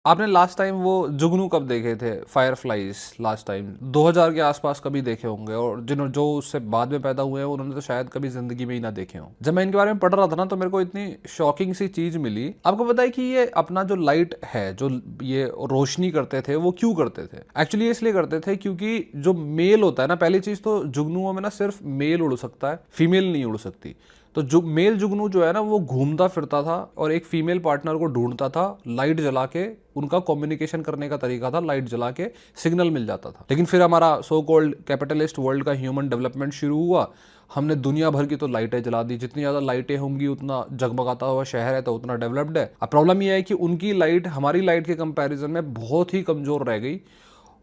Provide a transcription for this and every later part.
आपने last time वो जुगनू कब देखे थे? फायरफ्लाइज लास्ट टाइम 2000 के आसपास कभी देखे होंगे, और जो उससे बाद में पैदा हुए हैं उन्होंने तो शायद कभी जिंदगी में ही ना देखे हों। जब मैं इनके बारे में पढ़ रहा था ना, तो मेरे को इतनी शॉकिंग सी चीज मिली। आपको पता है कि ये अपना जो लाइट है, जो ये रोशनी करते थे, वो क्यों करते थे? एक्चुअली इसलिए करते थे क्योंकि जो मेल होता है ना, पहली चीज तो जुगनुओं में ना सिर्फ मेल उड़ सकता है, फीमेल नहीं उड़ सकती। तो जो मेल जुगनू जो है ना, वो घूमता फिरता था और एक फीमेल पार्टनर को ढूंढता था, लाइट जला के। उनका कम्युनिकेशन करने का तरीका था लाइट जला के, सिग्नल मिल जाता था। लेकिन फिर हमारा सो कॉल्ड कैपिटलिस्ट वर्ल्ड का ह्यूमन डेवलपमेंट शुरू हुआ। हमने दुनिया भर की तो लाइटें जला दी, जितनी ज्यादा लाइटें होंगी उतना जगमगाता हुआ शहर है तो उतना डेवलप्ड है। अब प्रॉब्लम यह है कि उनकी लाइट हमारी लाइट के कंपैरिजन में बहुत ही कमजोर रह गई।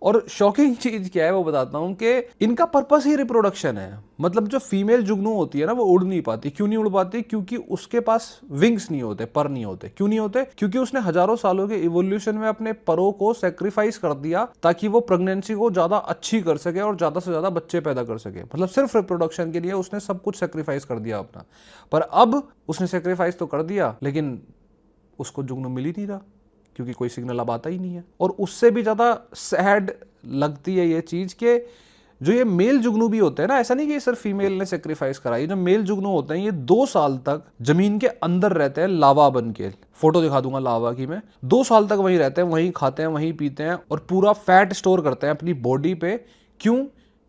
और शॉकिंग चीज क्या है वो बताता हूं कि इनका पर्पस ही रिप्रोडक्शन है। मतलब जो फीमेल जुगनू होती है ना, वो उड़ नहीं पाती। क्यों नहीं उड़ पाती? क्योंकि उसके पास विंग्स नहीं होते, पर नहीं होते। क्यों नहीं होते? क्योंकि उसने हजारों सालों के इवोल्यूशन में अपने परों को सेक्रीफाइस कर दिया ताकि वो प्रेगनेंसी को ज्यादा अच्छी कर सके और ज्यादा से ज्यादा बच्चे पैदा कर सके। मतलब सिर्फ रिप्रोडक्शन के लिए उसने सब कुछ सेक्रीफाइस कर दिया अपना। पर अब उसने सेक्रीफाइस तो कर दिया, लेकिन उसको जुगनू मिल ही नहीं रहा, क्योंकि कोई सिग्नल अब आता ही नहीं है। और उससे भी ज़्यादा सैड लगती है ये चीज़ कि जो ये मेल जुगनू भी होते हैं ना, ऐसा नहीं कि ये सिर्फ फीमेल ने सेक्रीफाइस करा। ये जो मेल जुगनू होते हैं, ये 2 साल तक जमीन के अंदर रहते हैं, लावा बन के। फोटो दिखा दूंगा लावा की मैं। 2 साल तक वहीं रहते हैं, वहीं खाते हैं, वहीं पीते हैं और पूरा फैट स्टोर करते हैं अपनी बॉडी पे। क्यों?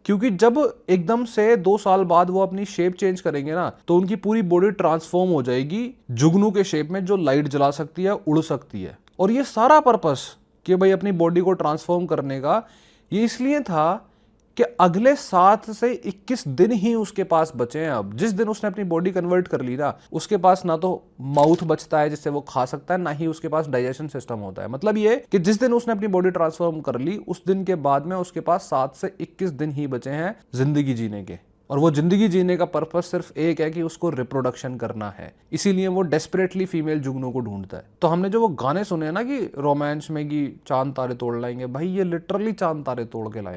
क्योंकि जब एकदम से 2 साल बाद वो अपनी शेप चेंज करेंगे ना, तो उनकी पूरी बॉडी ट्रांसफॉर्म हो जाएगी जुगनू के शेप में, जो लाइट जला सकती है, उड़ सकती है। और ये सारा पर्पस कि भाई अपनी बॉडी को ट्रांसफॉर्म करने का, ये इसलिए था कि अगले 7 से 21 दिन ही उसके पास बचे हैं। अब जिस दिन उसने अपनी बॉडी कन्वर्ट कर ली ना, उसके पास ना तो माउथ बचता है जिससे वो खा सकता है, ना ही उसके पास डाइजेशन सिस्टम होता है। मतलब ये कि जिस दिन उसने अपनी बॉडी ट्रांसफॉर्म कर ली, उस दिन के बाद में उसके पास 7 से 21 दिन ही बचे हैं जिंदगी जीने के। और वो जिंदगी जीने का पर्पस सिर्फ एक है कि उसको रिप्रोडक्शन करना है। इसीलिए वो डेस्परेटली फीमेल जुगनू को ढूंढता है। तो हमने जो वो गाने सुने हैं ना कि रोमांस में कि चांद तारे तोड़ लाएंगे, भाई ये लिटरली चांद तारे तोड़ के लाए हैं।